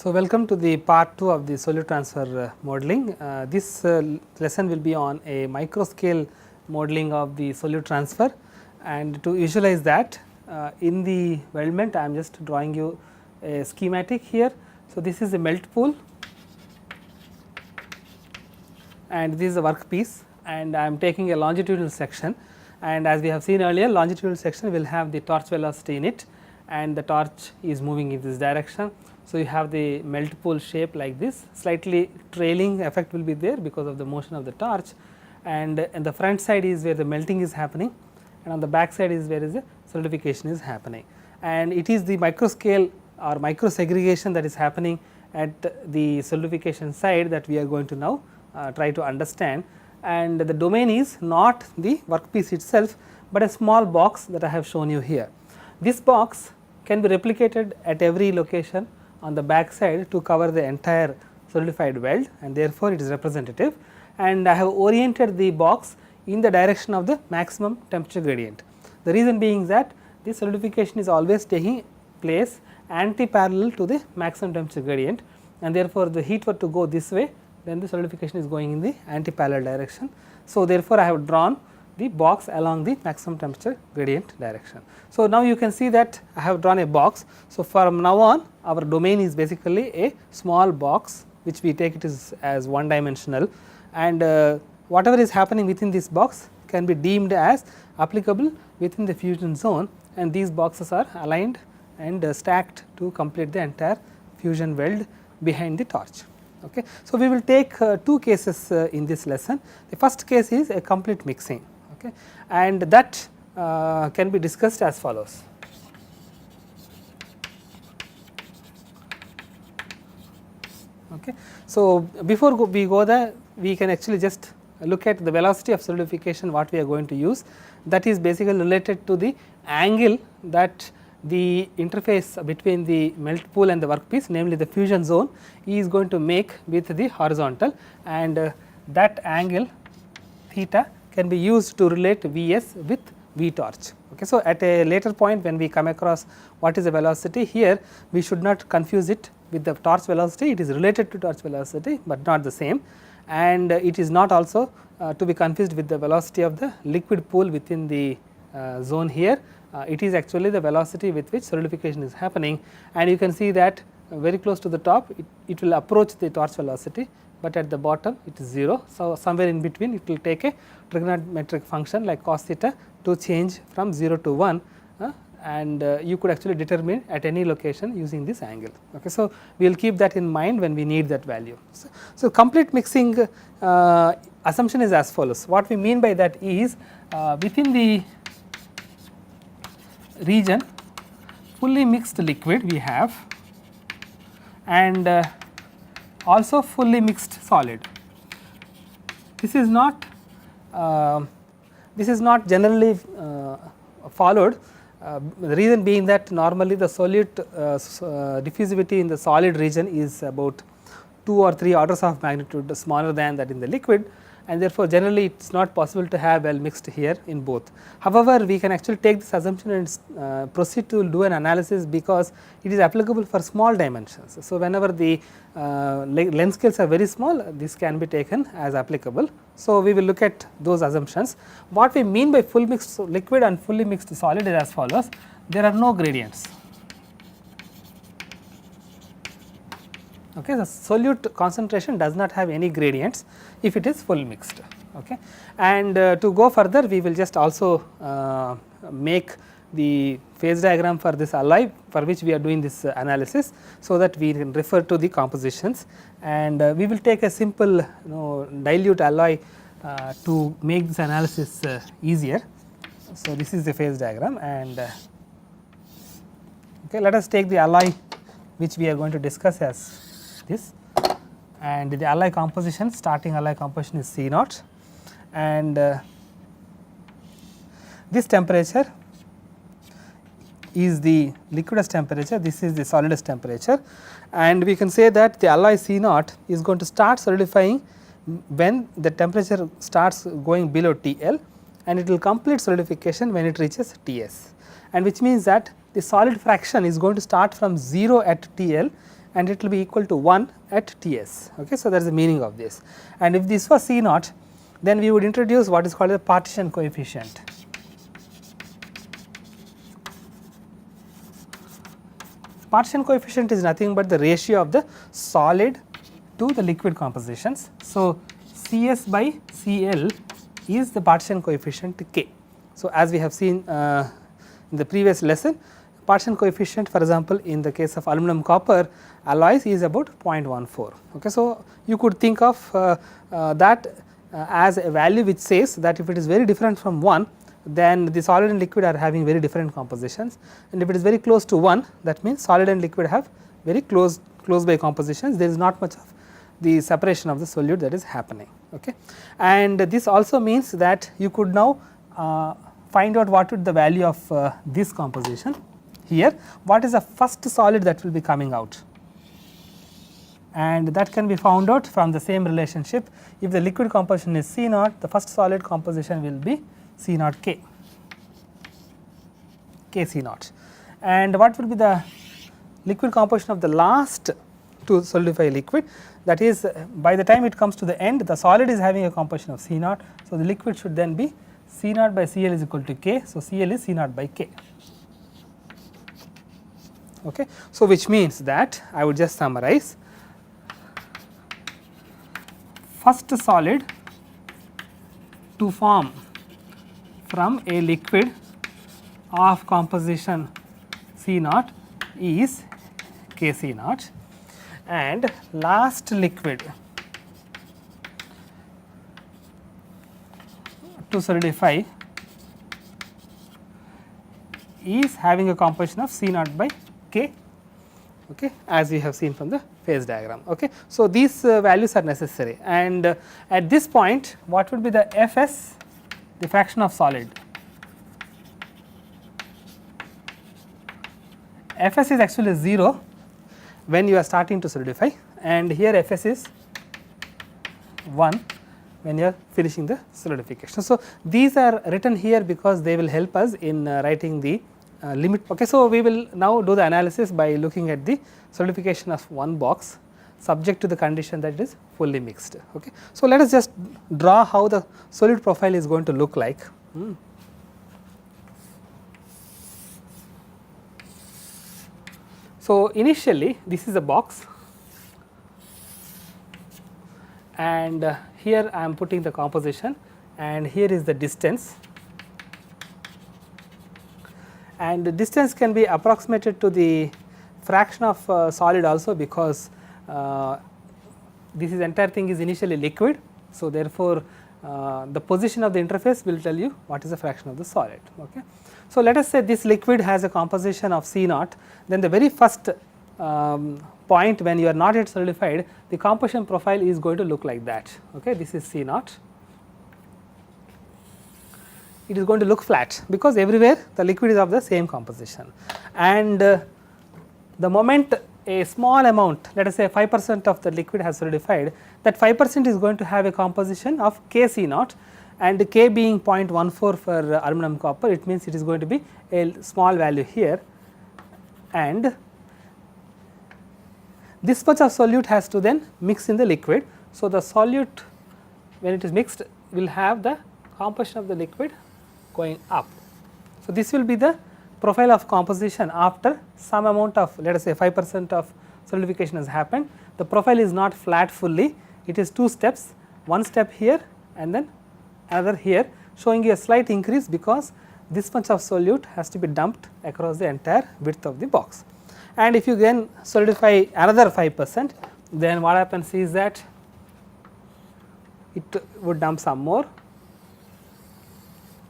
So, welcome to the part 2 of the solute transfer modeling. This lesson will be on a microscale modeling of the solute transfer, and to visualize that in the weldment I am just drawing you a schematic here. So, this is a melt pool and this is a workpiece, and I am taking a longitudinal section, and as we have seen earlier, longitudinal section will have the torch velocity in it and the torch is moving in this direction. So, you have the melt pool shape like this, slightly trailing effect will be there because of the motion of the torch, and the front side is where the melting is happening, and on the back side is where the solidification is happening, and it is the microscale or micro segregation that is happening at the solidification side that we are going to now try to understand. And the domain is not the workpiece itself, but a small box that I have shown you here. This box can be replicated at every location on the back side to cover the entire solidified weld, and therefore, it is representative, and I have oriented the box in the direction of the maximum temperature gradient. The reason being that the solidification is always taking place anti-parallel to the maximum temperature gradient, and therefore, the heat were to go this way, then the solidification is going in the anti-parallel direction. So, therefore, I have drawn the box along the maximum temperature gradient direction. So, now you can see that I have drawn a box. So, from now on our domain is basically a small box which we take it as one dimensional, and whatever is happening within this box can be deemed as applicable within the fusion zone, and these boxes are aligned and stacked to complete the entire fusion weld behind the torch. Okay. So, we will take two cases in this lesson. The first case is a complete mixing, okay, and that can be discussed as follows. Okay. So, before we go there, we can actually just look at the velocity of solidification what we are going to use, that is basically related to the angle that the interface between the melt pool and the workpiece, namely the fusion zone, is going to make with the horizontal, and that angle theta can be used to relate Vs with V torch. Okay. So, at a later point when we come across what is the velocity here, we should not confuse it with the torch velocity. It is related to torch velocity, but not the same, and it is not also to be confused with the velocity of the liquid pool within the zone here. It is actually the velocity with which solidification is happening, and you can see that very close to the top it will approach the torch velocity, but at the bottom it is 0. So, somewhere in between it will take a trigonometric function like cos theta to change from 0 to 1, and you could actually determine at any location using this angle. Okay. So, we will keep that in mind when we need that value. So, complete mixing assumption is as follows. What we mean by that is within the region fully mixed liquid we have, and also fully mixed solid. This is not generally followed. The reason being that normally the solute diffusivity in the solid region is about 2 or 3 orders of magnitude smaller than that in the liquid, and therefore, generally it is not possible to have well mixed here in both. However, we can actually take this assumption and proceed to do an analysis because it is applicable for small dimensions. So, whenever the length scales are very small, this can be taken as applicable. So, we will look at those assumptions. What we mean by full mixed liquid and fully mixed solid is as follows. There are no gradients. Okay, the solute concentration does not have any gradients if it is full mixed. Okay. And to go further, we will just also make the phase diagram for this alloy for which we are doing this analysis, so that we can refer to the compositions, and we will take a simple dilute alloy to make this analysis easier. So, this is the phase diagram, and okay, let us take the alloy which we are going to discuss as this, and the alloy composition, starting alloy composition is C0, and this temperature is the liquidus temperature, this is the solidus temperature, and we can say that the alloy C0 is going to start solidifying when the temperature starts going below TL, and it will complete solidification when it reaches TS, and which means that the solid fraction is going to start from 0 at TL and it will be equal to 1 at Ts. Okay. So, that is the meaning of this, and if this was C naught, then we would introduce what is called a partition coefficient. Partition coefficient is nothing but the ratio of the solid to the liquid compositions. So, Cs by Cl is the partition coefficient K. So, as we have seen in the previous lesson, partition coefficient, for example, in the case of aluminum copper alloys is about 0.14. Okay. So, you could think of that as a value which says that if it is very different from 1, then the solid and liquid are having very different compositions, and if it is very close to 1, that means solid and liquid have very close by compositions. There is not much of the separation of the solute that is happening. Okay. And this also means that you could now find out what would the value of this composition here, what is the first solid that will be coming out, and that can be found out from the same relationship. If the liquid composition is C naught, the first solid composition will be C naught K, K C naught, and what will be the liquid composition of the last to solidify liquid, that is by the time it comes to the end, the solid is having a composition of C naught. So, the liquid should then be C naught by Cl is equal to K. So, Cl is C naught by K. Okay. So, which means that I would just summarize, first solid to form from a liquid of composition C naught is K C naught, and last liquid to solidify is having a composition of C naught by K, okay, as we have seen from the phase diagram. Okay. So, these values are necessary, and at this point what would be the Fs, the fraction of solid. Fs is actually 0 when you are starting to solidify, and here Fs is 1 when you are finishing the solidification. So, these are written here because they will help us in writing the limit. Okay. So, we will now do the analysis by looking at the solidification of one box subject to the condition that it is fully mixed. Okay. So, let us just draw how the solute profile is going to look like. So, initially this is a box, and here I am putting the composition, and here is the distance, and the distance can be approximated to the fraction of solid also, because this is entire thing is initially liquid. So, therefore, the position of the interface will tell you what is the fraction of the solid. Okay. So, let us say this liquid has a composition of C naught, then the very first point when you are not yet solidified, the composition profile is going to look like that. Okay. This is C naught, it is going to look flat because everywhere the liquid is of the same composition, and the moment a small amount, let us say 5% of the liquid has solidified, that 5% is going to have a composition of K C naught, and K being 0.14 for aluminum copper, it means it is going to be a small value here, and this much of solute has to then mix in the liquid. So, the solute when it is mixed will have the composition of the liquid going up. So, this will be the profile of composition after some amount of, let us say 5% of solidification has happened. The profile is not flat fully, it is two steps, one step here and then another here, showing you a slight increase because this much of solute has to be dumped across the entire width of the box. And if you then solidify another 5%, then what happens is that it would dump some more,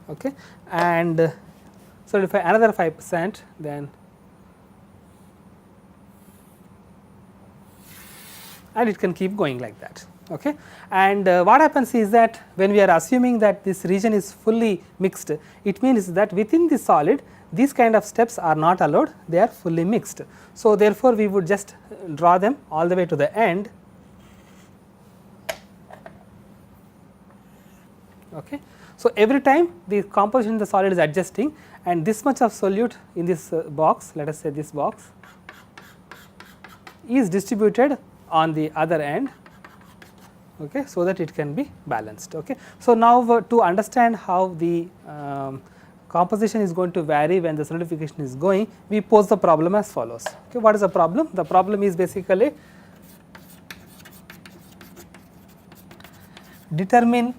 okay, and solidify another 5%, then and it can keep going like that. Okay. And what happens is that when we are assuming that this region is fully mixed, it means that within the solid these kind of steps are not allowed, they are fully mixed. So, therefore, we would just draw them all the way to the end. Okay. So, every time the composition in the solid is adjusting, and this much of solute in this box, let us say this box, is distributed on the other end, okay, so that it can be balanced. Okay. So, now to understand how the composition is going to vary when the solidification is going, we pose the problem as follows. Okay. What is the problem? The problem is basically determine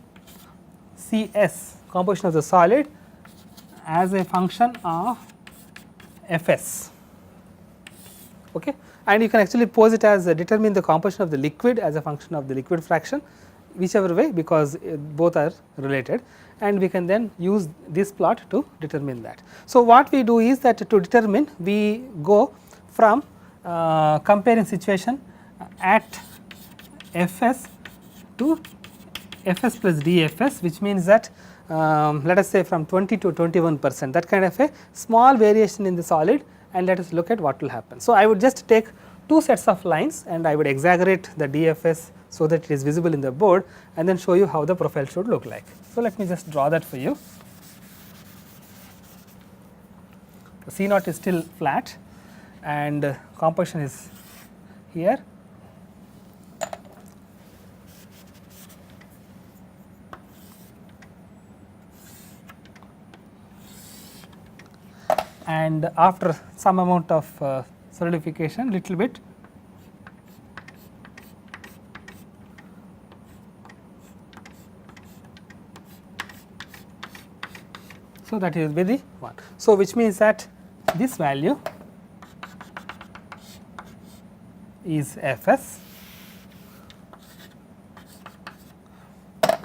Cs, composition of the solid, as a function of Fs. Okay. And you can actually pose it as determine the composition of the liquid as a function of the liquid fraction, whichever way, because both are related, and we can then use this plot to determine that. So, what we do is that to determine, we go from comparing situation at Fs to Fs plus dFs, which means that let us say from 20 to 21%, that kind of a small variation in the solid, and let us look at what will happen. So, I would just take two sets of lines and I would exaggerate the dFs so that it is visible in the board, and then show you how the profile should look like. So, let me just draw that for you. The C naught is still flat and composition is here. And after some amount of solidification, little bit, so that will be the one. So, which means that this value is Fs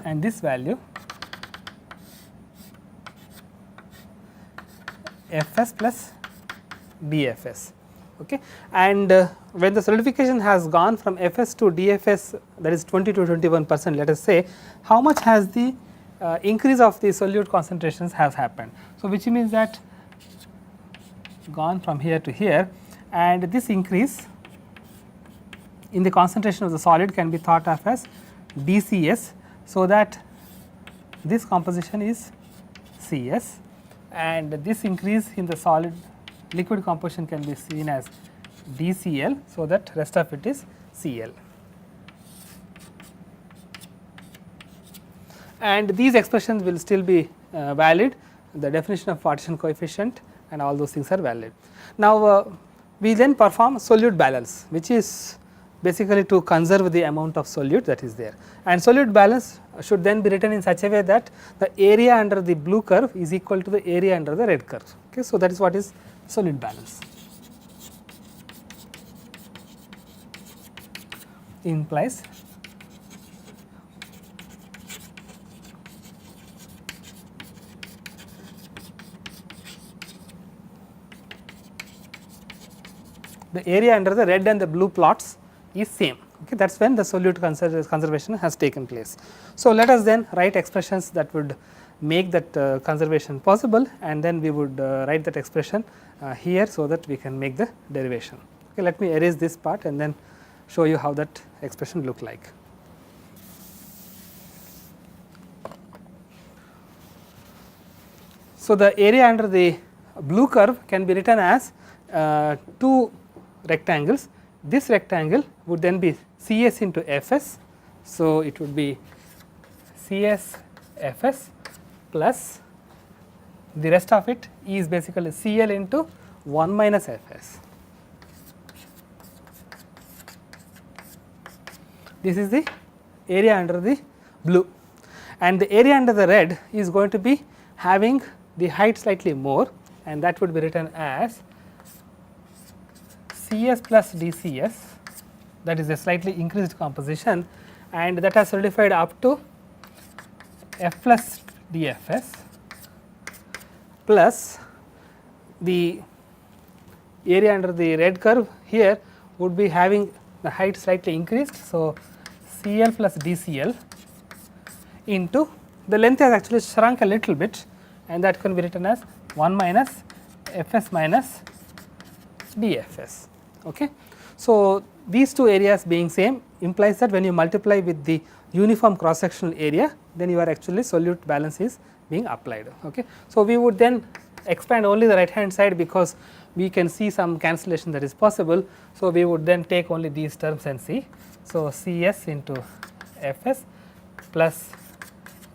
and this value Fs plus dFs. Okay. And when the solidification has gone from Fs to dFs, that is 20 to 21%, let us say, how much has the increase of the solute concentrations has happened. So, which means that gone from here to here, and this increase in the concentration of the solid can be thought of as dCs. So, that this composition is Cs, and this increase in the solid liquid composition can be seen as dCl. So, that rest of it is Cl. And these expressions will still be valid, the definition of partition coefficient and all those things are valid. Now, we then perform solute balance, which is basically to conserve the amount of solute that is there, and solute balance should then be written in such a way that the area under the blue curve is equal to the area under the red curve. Okay. So, that is what is solute balance. Implies the area under the red and the blue plots is same. Okay, that is when the solute conservation has taken place. So, let us then write expressions that would make that conservation possible, and then we would write that expression here, so that we can make the derivation. Okay, let me erase this part and then show you how that expression look like. So, the area under the blue curve can be written as two rectangles. This rectangle would then be Cs into Fs. So, it would be Cs Fs plus the rest of it is basically Cl into 1 minus Fs. This is the area under the blue, and the area under the red is going to be having the height slightly more, and that would be written as Cs plus dCs, that is a slightly increased composition, and that has solidified up to F plus dFs plus the area under the red curve here would be having the height slightly increased. So, Cl plus dCl into the length has actually shrunk a little bit, and that can be written as 1 minus Fs minus dFs. Okay. So, these two areas being same implies that when you multiply with the uniform cross sectional area, then you are actually solute balance is being applied. Okay. So, we would then expand only the right hand side, because we can see some cancellation that is possible. So, we would then take only these terms and see. So, Cs into Fs plus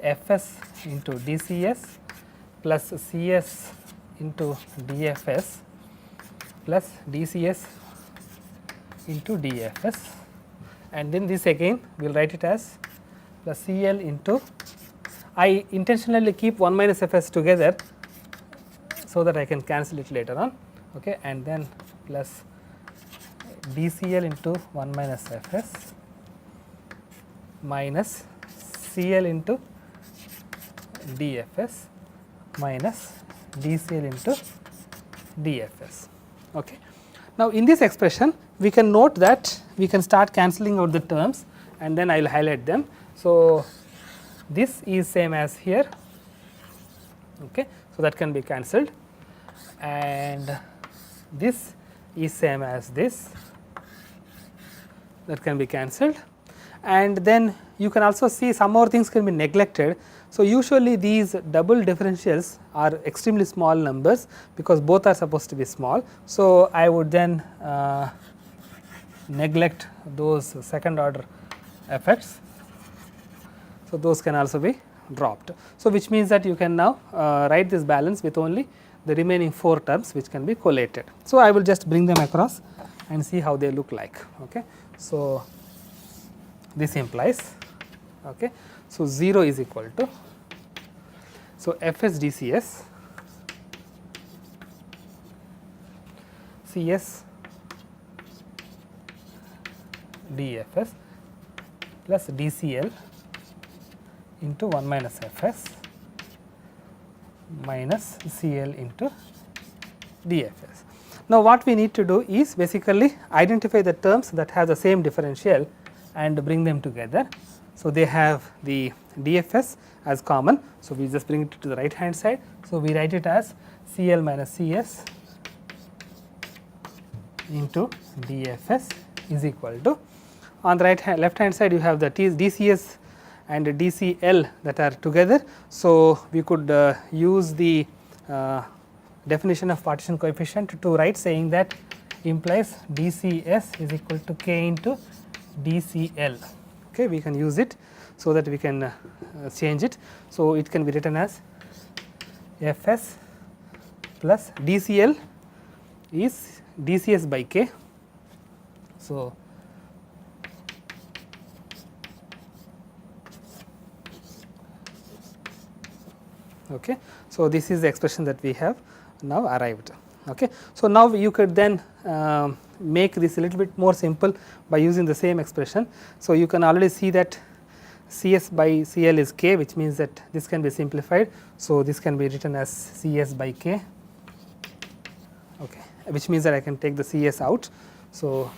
Fs into dCs plus Cs into dFs plus dCs into dFs, and then this again we will write it as plus Cl into, I intentionally keep 1 minus Fs together so that I can cancel it later on, okay, and then plus dCl into 1 minus Fs minus Cl into dFs minus dCl into dFs. Okay. Now, in this expression we can note that we can start cancelling out the terms, and then I will highlight them. So, this is same as here, okay. So, that can be cancelled, and this is same as this, that can be cancelled, and then you can also see some more things can be neglected. So, usually these double differentials are extremely small numbers because both are supposed to be small. So, I would then neglect those second order effects. So, those can also be dropped. So, which means that you can now write this balance with only the remaining 4 terms which can be collated. So, I will just bring them across and see how they look like. Okay. So, this implies, okay. So, 0 is equal to, so Fs dCs Cs dFs plus dCl into 1 minus Fs minus Cl into dFs. Now, what we need to do is basically identify the terms that have the same differential and bring them together. So, they have the dFs as common. So, we just bring it to the right hand side. So, we write it as Cl minus Cs into dFs is equal to, on the left hand side you have the dCs and dCl that are together. So, we could use the definition of partition coefficient to write, saying that implies dCs is equal to k into dCl. Okay, we can use it so that we can change it. So, it can be written as Fs plus dCl is dCs by k. So, okay. So, this is the expression that we have now arrived. Okay. So, now you could then make this a little bit more simple by using the same expression. So, you can already see that Cs by Cl is k, which means that this can be simplified. So, this can be written as Cs by k, okay, which means that I can take the Cs out. So,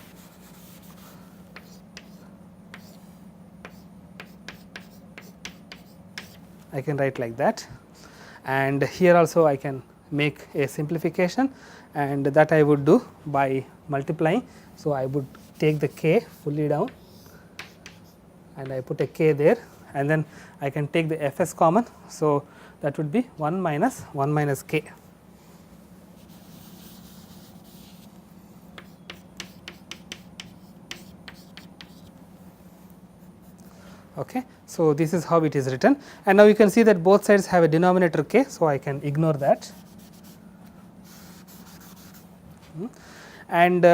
I can write like that, and here also I can make a simplification, and that I would do by multiplying. So, I would take the k fully down and I put a k there, and then I can take the Fs common. So, that would be 1 minus k. Okay. So, this is how it is written, and now you can see that both sides have a denominator k. So, I can ignore that, and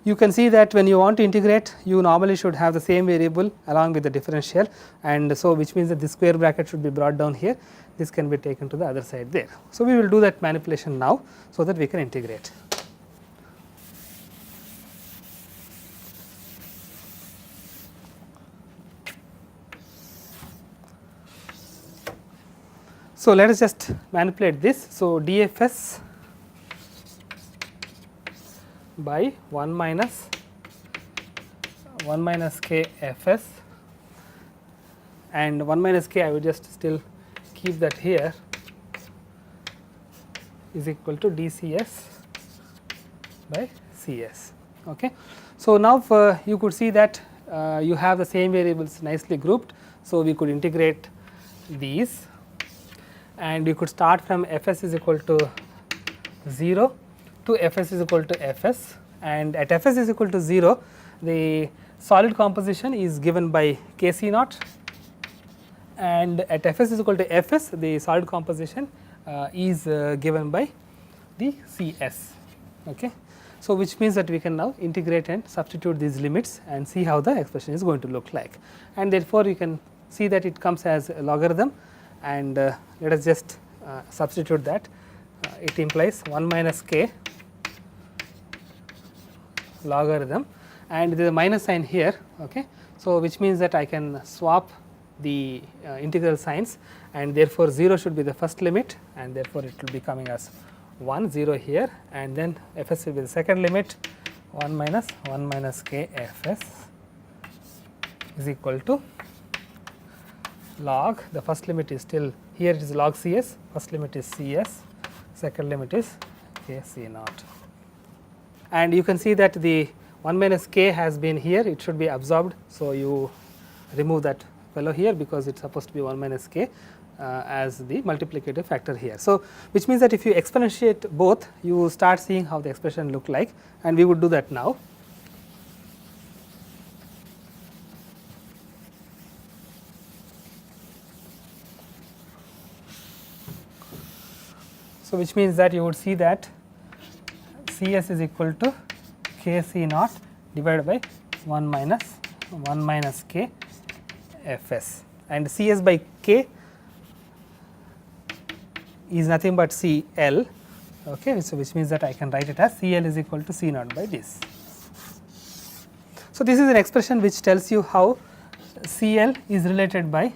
you can see that when you want to integrate, you normally should have the same variable along with the differential, and so which means that this square bracket should be brought down here, this can be taken to the other side there. So, we will do that manipulation now, so that we can integrate. So, let us just manipulate this. So, dFs by 1 minus k Fs, and 1 minus k I will just still keep that here, is equal to dCs by Cs. Okay. So, now you could see that you have the same variables nicely grouped. So, we could integrate these, and you could start from Fs is equal to 0 to Fs is equal to Fs, and at Fs is equal to 0 the solid composition is given by Kc naught, and at Fs is equal to Fs the solid composition is given by the Cs. Okay. So, which means that we can now integrate and substitute these limits and see how the expression is going to look like, and therefore, you can see that it comes as a logarithm, and let us just substitute that. It implies 1 minus k logarithm, and there is a minus sign here. Okay. So, which means that I can swap the integral signs, and therefore, 0 should be the first limit, and therefore, it will be coming as 1 0 here, and then Fs will be the second limit 1 minus k Fs is equal to log, the first limit is still here, it is log Cs, first limit is Cs, second limit is Kc naught. And you can see that the 1 minus k has been here, it should be absorbed. So, you remove that fellow here because it is supposed to be 1 minus k as the multiplicative factor here. So, which means that if you exponentiate both, you start seeing how the expression look like, and we would do that now. So, which means that you would see that Cs is equal to Kc naught divided by 1 minus k Fs, and Cs by k is nothing but Cl. Okay. So, which means that I can write it as Cl is equal to C naught by this. So, this is an expression which tells you how Cl is related by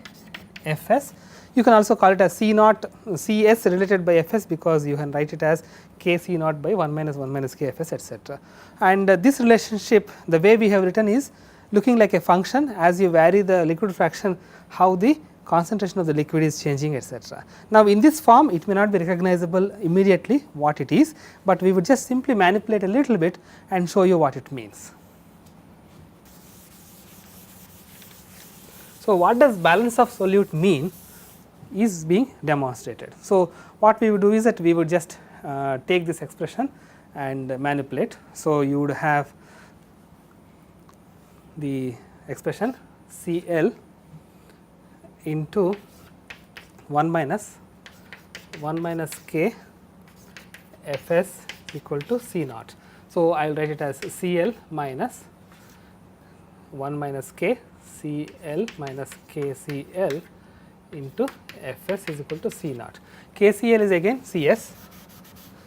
Fs. You can also call it as C naught Cs related by Fs, because you can write it as Kc naught by 1 minus k Fs, etc. And this relationship, the way we have written, is looking like a function. As you vary the liquid fraction, how the concentration of the liquid is changing, etc. Now, in this form it may not be recognizable immediately what it is, but we would just simply manipulate a little bit and show you what it means. So, what does balance of solute mean is being demonstrated. So, what we would do is that we would just take this expression and manipulate. So, you would have the expression Cl into 1 minus k Fs equal to C naught. So, I will write it as Cl minus 1 minus k Cl minus KCl into Fs is equal to C naught. KCl is again Cs.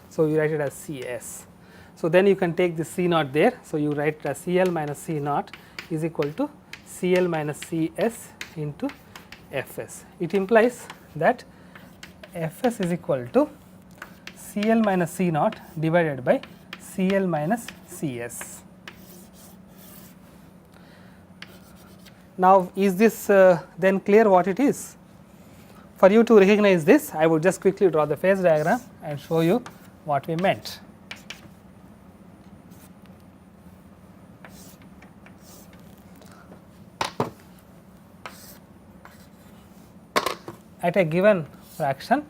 So, you write it as Cs. So, then you can take this C naught there. So, you write it as Cl minus C naught is equal to Cl minus Cs into Fs. It implies that Fs is equal to Cl minus C naught divided by Cl minus Cs. Now, is this then clear what it is? For you to recognize this, I would just quickly draw the phase diagram and show you what we meant. At a given fraction,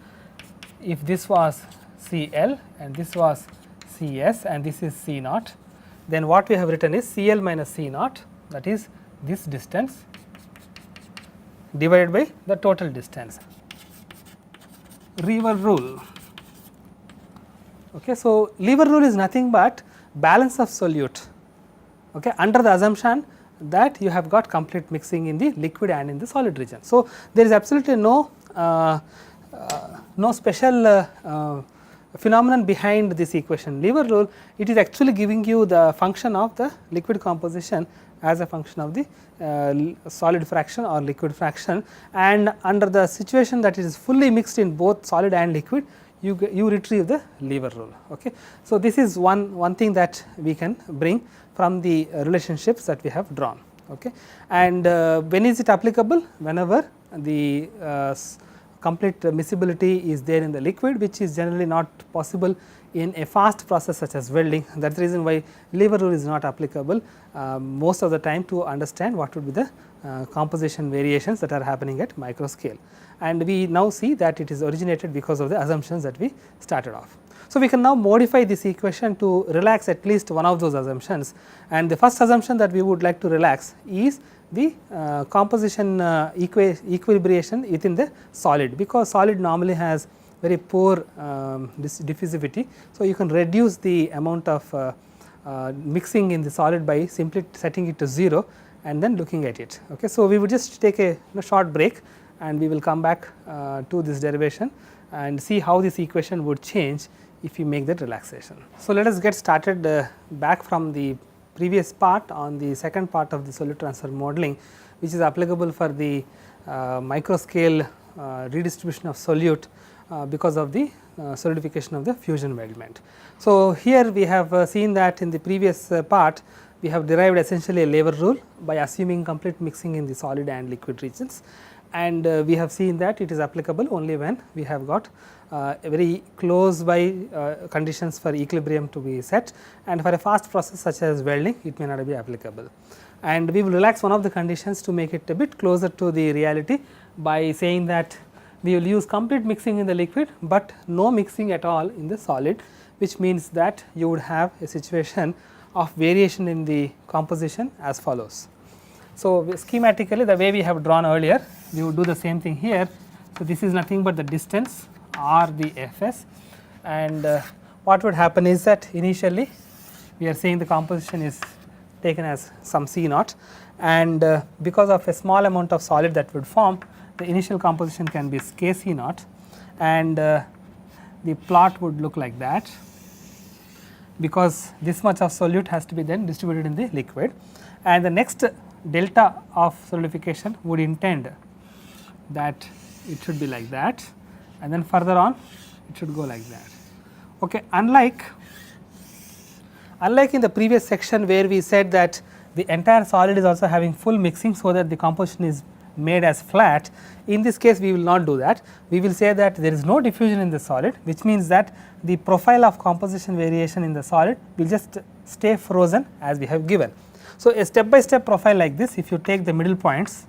if this was Cl and this was Cs and this is C naught, then what we have written is Cl minus C naught, that is this distance divided by the total distance. Lever rule. Okay, so, lever rule is nothing but balance of solute, okay, under the assumption that you have got complete mixing in the liquid and in the solid region. So, there is absolutely no special phenomenon behind this equation. Lever rule, it is actually giving you the function of the liquid composition as a function of the solid fraction or liquid fraction, and under the situation that it is fully mixed in both solid and liquid, you retrieve the lever rule. Okay. So, this is one thing that we can bring from the relationships that we have drawn. Okay. And when is it applicable? Whenever the complete miscibility is there in the liquid, which is generally not possible in a fast process such as welding. That is the reason why lever rule is not applicable most of the time to understand what would be the composition variations that are happening at micro scale. And we now see that it is originated because of the assumptions that we started off. So, we can now modify this equation to relax at least one of those assumptions, and the first assumption that we would like to relax is the composition equilibration within the solid, because solid normally has very poor diffusivity. So, you can reduce the amount of mixing in the solid by simply setting it to 0 and then looking at it. Okay. So, we would just take a short break and we will come back to this derivation and see how this equation would change if you make that relaxation. So, let us get started back from the previous part on the second part of the solute transfer modeling, which is applicable for the microscale redistribution of solute because of the solidification of the fusion weldment. So, here we have seen that in the previous part we have derived essentially a lever rule by assuming complete mixing in the solid and liquid regions, and we have seen that it is applicable only when we have got very close by conditions for equilibrium to be set, and for a fast process such as welding it may not be applicable. And we will relax one of the conditions to make it a bit closer to the reality by saying that we will use complete mixing in the liquid, but no mixing at all in the solid, which means that you would have a situation of variation in the composition as follows. So, schematically the way we have drawn earlier, we would do the same thing here. So, this is nothing but the distance or the Fs, and what would happen is that initially we are saying the composition is taken as some C naught, and because of a small amount of solid that would form, the initial composition can be K C naught, and the plot would look like that, because this much of solute has to be then distributed in the liquid, and the next delta of solidification would intend that it should be like that, and then further on it should go like that. Okay. Unlike in the previous section where we said that the entire solid is also having full mixing, so that the composition is made as flat, in this case we will not do that. We will say that there is no diffusion in the solid, which means that the profile of composition variation in the solid will just stay frozen as we have given. So, a step by step profile like this, if you take the middle points,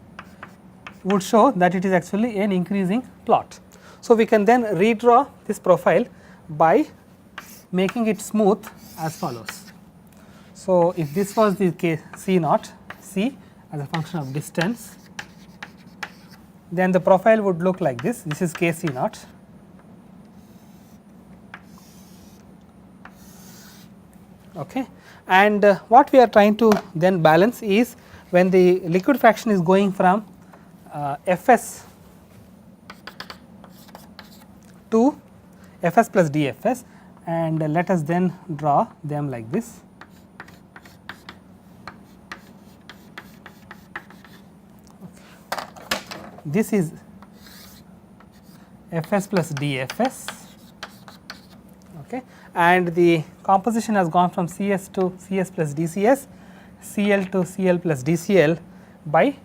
would show that it is actually an increasing plot. So, we can then redraw this profile by making it smooth as follows. So, if this was the case C naught, C as a function of distance, then the profile would look like this. This is K C naught, okay. And what we are trying to then balance is when the liquid fraction is going from Fs to Fs plus dFs, and let us then draw them like this. This is Fs plus dFs, okay, and the composition has gone from Cs to Cs plus dCs, Cl to Cl plus dCl by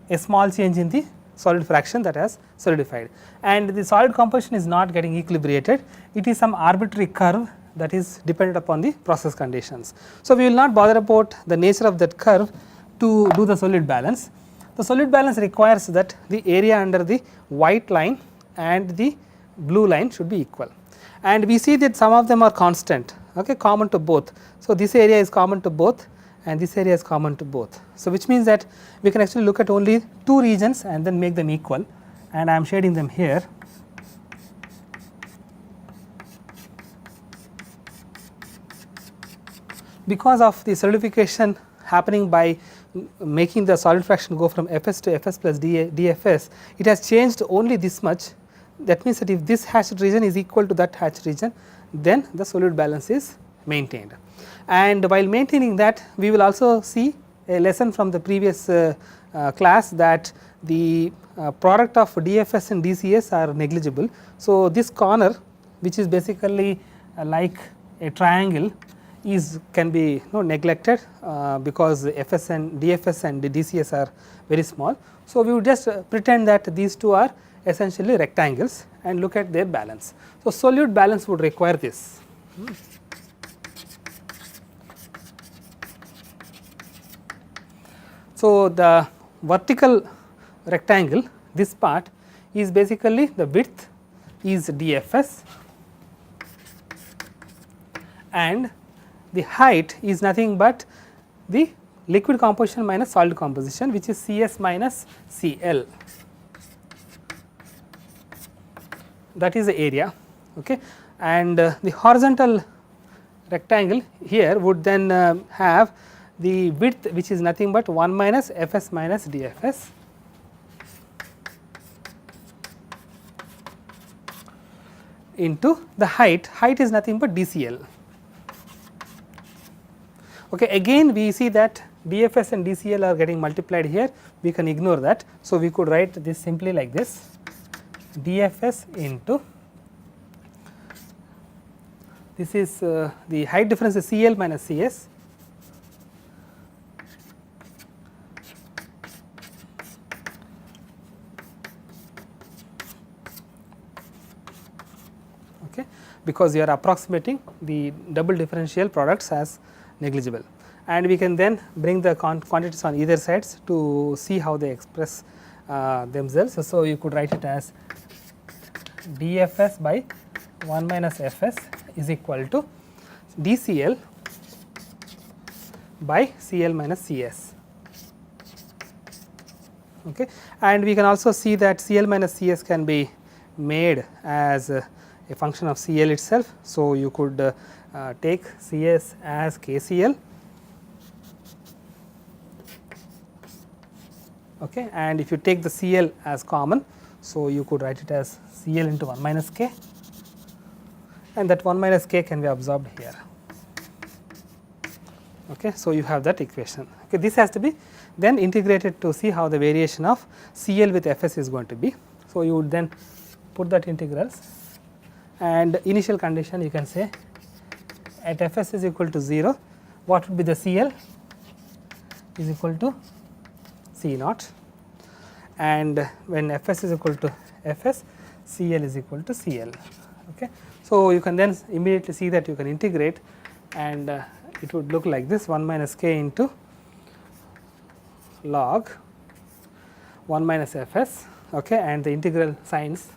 a small change in the solid fraction that has solidified, and the solid composition is not getting equilibrated. It is some arbitrary curve that is dependent upon the process conditions. So, we will not bother about the nature of that curve to do the solid balance. The solid balance requires that the area under the white line and the blue line should be equal, and we see that some of them are constant, okay, common to both. So, this area is common to both and this area is common to both. So, which means that we can actually look at only two regions and then make them equal, and I am shading them here. Because of the solidification happening by making the solid fraction go from Fs to Fs plus dFs, it has changed only this much. That means that if this hatched region is equal to that hatched region, then the solute balance is maintained. And while maintaining that, we will also see a lesson from the previous class that the product of dFs and dCs are negligible. So, this corner, which is basically like a triangle, can be neglected because Fs and dFs and dCs are very small. So, we would just pretend that these two are essentially rectangles and look at their balance. So, solute balance would require this. So, the vertical rectangle, this part is basically the width is dFs and the height is nothing but the liquid composition minus solid composition, which is Cs minus Cl, that is the area. Okay. And the horizontal rectangle here would then have the width, which is nothing but 1 minus Fs minus dFs into the height. Height is nothing but dCl. Okay. Again we see that dFs and dCl are getting multiplied here, we can ignore that. So, we could write this simply like this, dFs into, this is the height difference is Cl minus Cs okay, because you are approximating the double differential products as negligible, and we can then bring the quantities on either sides to see how they express themselves. So, you could write it as dFs by 1 minus Fs is equal to dCl by Cl minus Cs. Okay. And we can also see that Cl minus Cs can be made as a function of Cl itself. So, you could take Cs as KCl, okay, and if you take the Cl as common, so you could write it as Cl into 1 minus k, and that 1 minus k can be absorbed here. Okay. So, you have that equation. Okay. This has to be then integrated to see how the variation of Cl with Fs is going to be. So, you would then put that integrals, and initial condition you can say at Fs is equal to 0, what would be the Cl is equal to C naught, and when Fs is equal to Fs, Cl is equal to Cl. Okay. So, you can then immediately see that you can integrate, and it would look like this, 1 minus k into log 1 minus Fs, okay, and the integral signs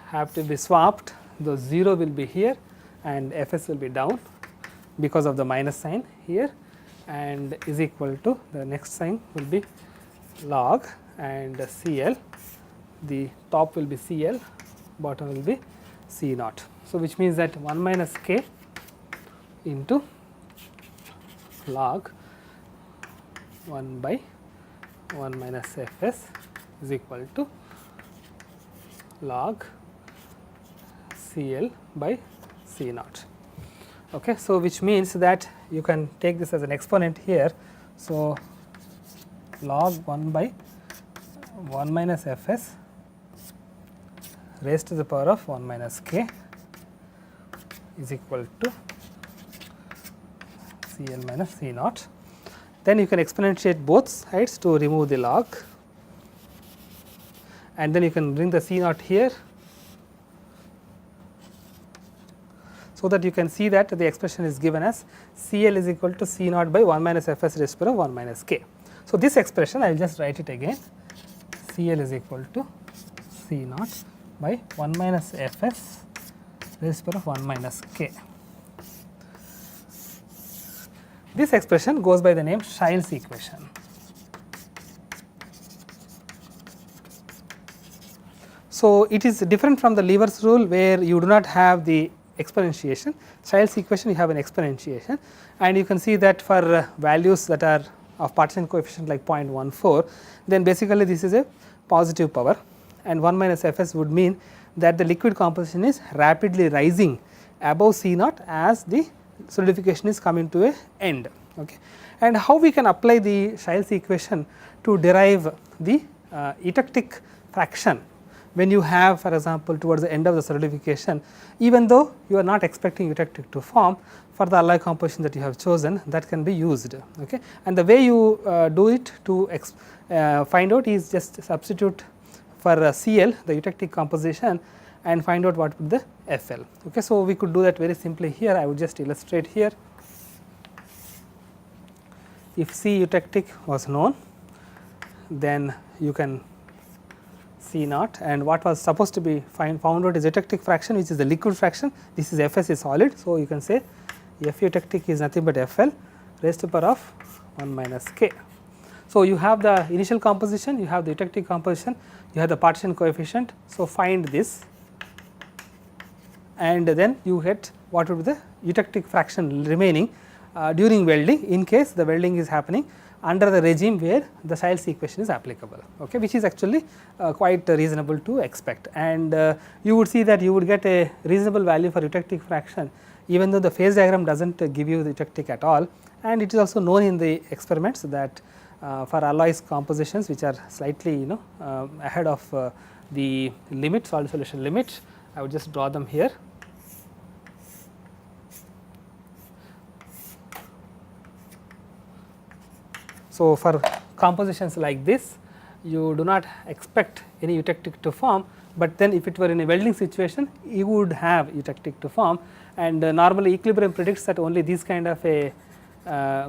have to be swapped, the 0 will be here and Fs will be down because of the minus sign here, and is equal to, the next sign will be log and Cl, the top will be Cl, bottom will be C naught. So, which means that 1 minus k into log 1 by 1 minus Fs is equal to log Cl by C naught. Okay. So, which means that you can take this as an exponent here. So, log 1 by 1 minus Fs raised to the power of 1 minus k is equal to Cl minus C naught. Then you can exponentiate both sides to remove the log, and then you can bring the C naught here, so that you can see that the expression is given as Cl is equal to C naught by 1 minus Fs raised to the power of 1 minus k. So, this expression I will just write it again, Cl is equal to C naught by 1 minus Fs raised to the power of 1 minus k. This expression goes by the name Scheil's equation. So, it is different from the Lever's rule, where you do not have the exponentiation. Scheil's equation, you have an exponentiation, and you can see that for values that are of partition coefficient like 0.14, then basically this is a positive power, and 1 minus Fs would mean that the liquid composition is rapidly rising above C naught as the solidification is coming to a end. Okay. And how we can apply the Scheil's equation to derive the eutectic fraction when you have, for example, towards the end of the solidification, even though you are not expecting eutectic to form, for the alloy composition that you have chosen, that can be used. Okay. And the way you do it to find out is just substitute for Cl the eutectic composition and find out what would the Fl. Okay. So, we could do that very simply here. I would just illustrate here. If C eutectic was known, then you can C naught, and what was supposed to be found out is eutectic fraction, which is the liquid fraction. This is Fs is solid. So, you can say F eutectic is nothing but Fl raised to the power of 1 minus k. So, you have the initial composition, you have the eutectic composition, you have the partition coefficient. So, find this, and then you get what would be the eutectic fraction remaining during welding, in case the welding is happening under the regime where the Scheil's equation is applicable, okay, which is actually quite reasonable to expect. And you would see that you would get a reasonable value for eutectic fraction, even though the phase diagram does not give you the eutectic at all. And it is also known in the experiments that for alloys compositions which are slightly ahead of the limit, solid solution limit, I would just draw them here. So, for compositions like this, you do not expect any eutectic to form, but then if it were in a welding situation, you would have eutectic to form, and normally equilibrium predicts that only these kind of a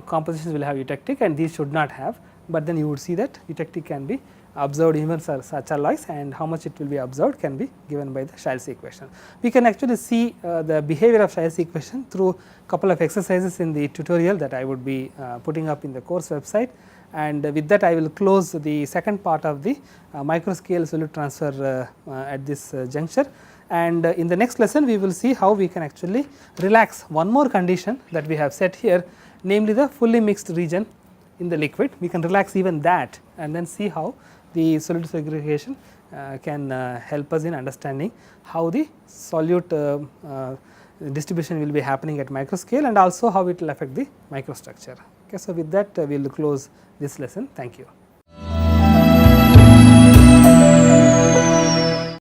compositions will have eutectic and these should not have, but then you would see that eutectic can be observed even for such alloys, and how much it will be observed can be given by the Scheil's equation. We can actually see the behavior of Scheil's equation through couple of exercises in the tutorial that I would be putting up in the course website, and with that I will close the second part of the microscale solute transfer at this juncture. And in the next lesson we will see how we can actually relax one more condition that we have set here, namely the fully mixed region in the liquid. We can relax even that and then see how the solidification can help us in understanding how the solute distribution will be happening at microscale, and also how it will affect the microstructure. Okay, so with that we will close this lesson. Thank you.